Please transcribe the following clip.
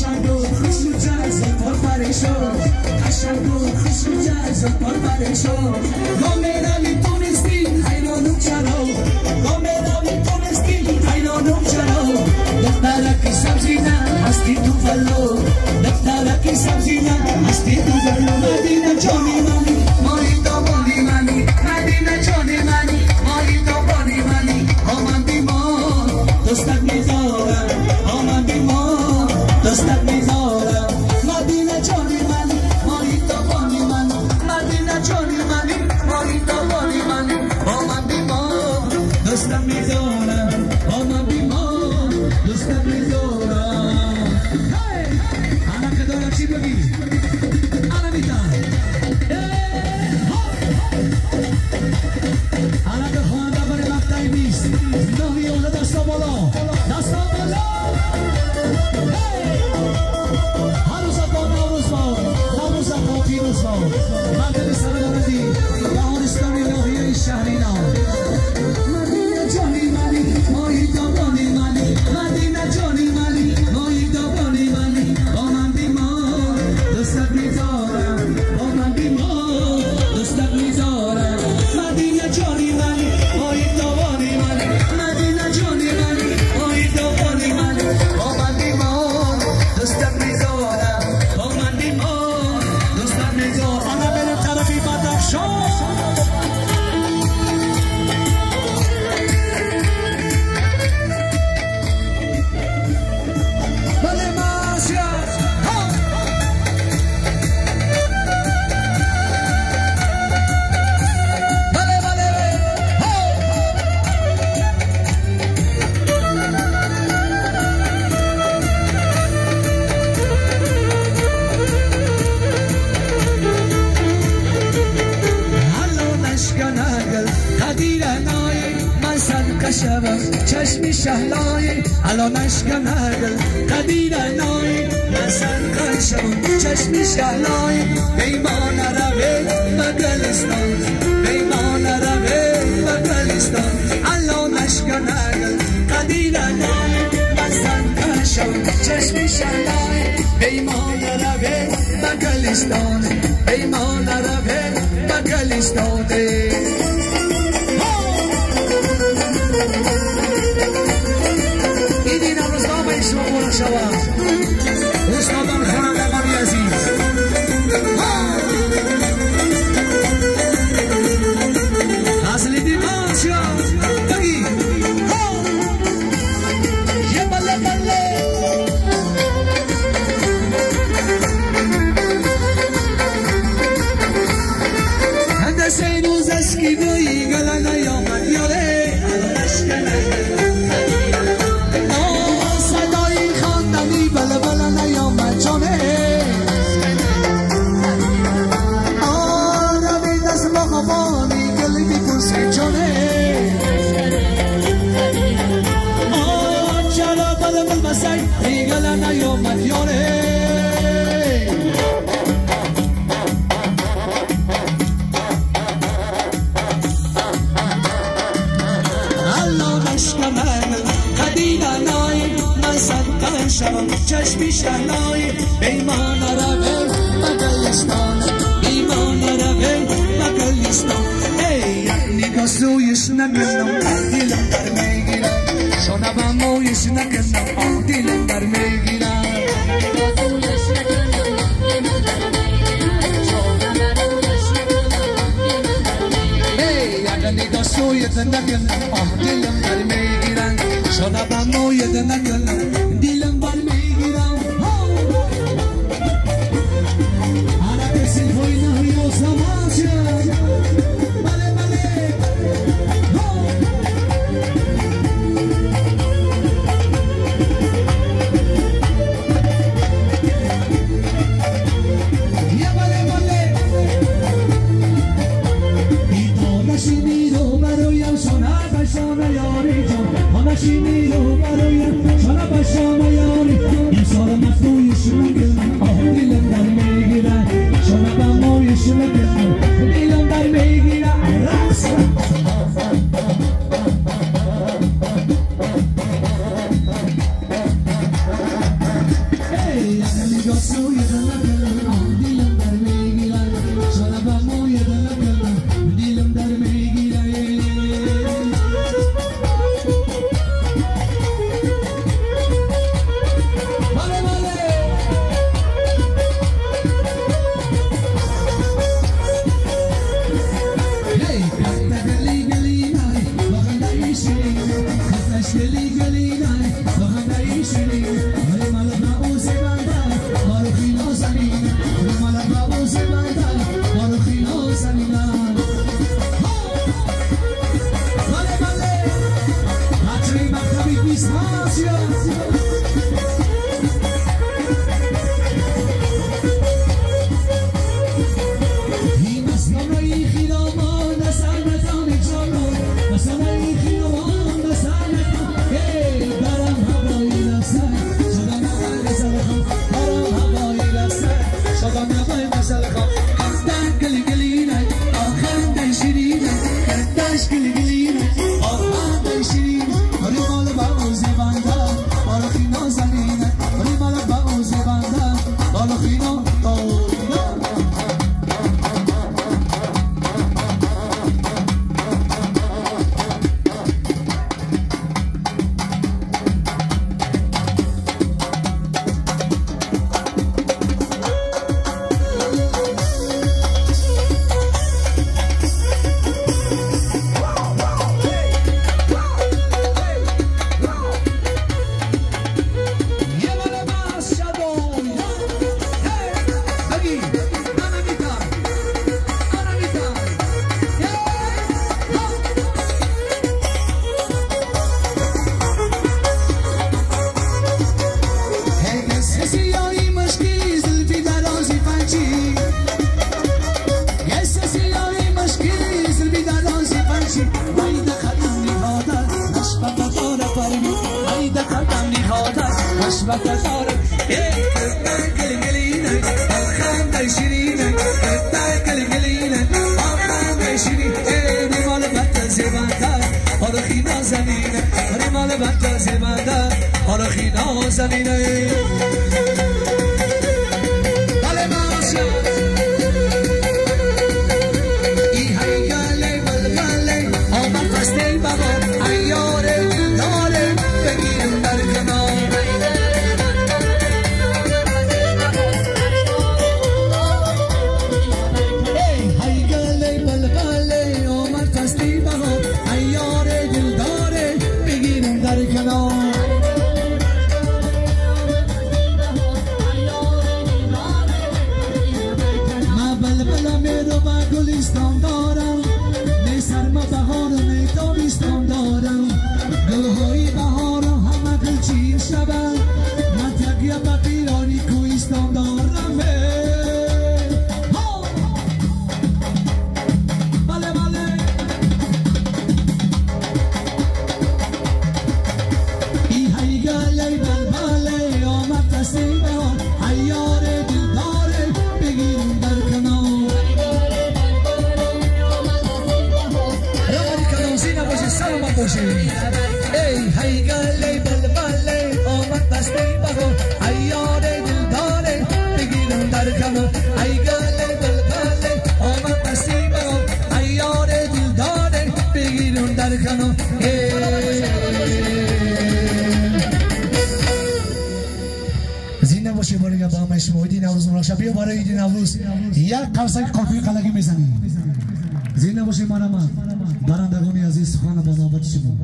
قشنگ و خوش و جذاب پرپرشان قشنگ و خوش و جذاب پرپرشان گامرامی تونستی حیرانم چرا گامرامی تونستی حیرانم چرا دخترکی سبزی نه هستی تو ولو دخترکی سبزی نه هستی تو ولو مدینه جانی منی مایی دامانی منی مدینه جانی منی مایی دامانی منی آمن بیمار دوستت میذارم آمن بیمار دوستت میذارم مدینه جانی منی مایی دامانی منی مدینه جانی منی مایی دامانی منی آمن بیمار دوستت میذارم آمن بیمار دوستت میذارم انا که دارم چی بگی انا میتم انا که خوانده بری مقتعی نیست نامی اوزه دستا بالا دستا بالا هنوز با نوروز با نوروز با پیروز با مردم سرگردی جهان اسلامی ناحیه شهرینا مدینه جانی منی مایی دامانی منی مدینه جانی منی مایی دامانی منی با من بیمار دوستت میذارم با من بیمار دوستت میذارم مدینه جانی منی مایی دامانی منی مدینه جانی منی مایی دامانی منی با من بیمار دوستت میذارم با من بیمار دوستت میذارم انا برم طرفی بدخشان چشمی شهلای الان اشکم هرگل قدیر نای نسن کشم چشمی شهلای بیمان روه بگلستان بیمان روه بگلستان الان اشکم هرگل قدیر نای نسن کشم چشمی شهلای بیمان روه بگلستان بیمان روه بگلستان ایدی نمروز نامه شما برو شوام استادان خوانندگان عزیز اصلی دیمان شد بگی یه بله بله هنده سه روز اسکی دوی گلن نیامد یاره چشمی شهلای بیمان روه بگلستان بیمان روه بگلستان ای یک نگاه سویش نمیرم دلم در میگیرم شنبم مویش نکنم دلم در میگیرم ای یک نگاه سویش نکنم دلم در میگیرم شنبم مویش نکنم دلم در میگیرم انا کسی کوئی نهی و زمان شد بله بله یا بله بله بیتانشی میرو برایم شنبش زینه باشیم برندگانی عزیز سخن با نوبت شما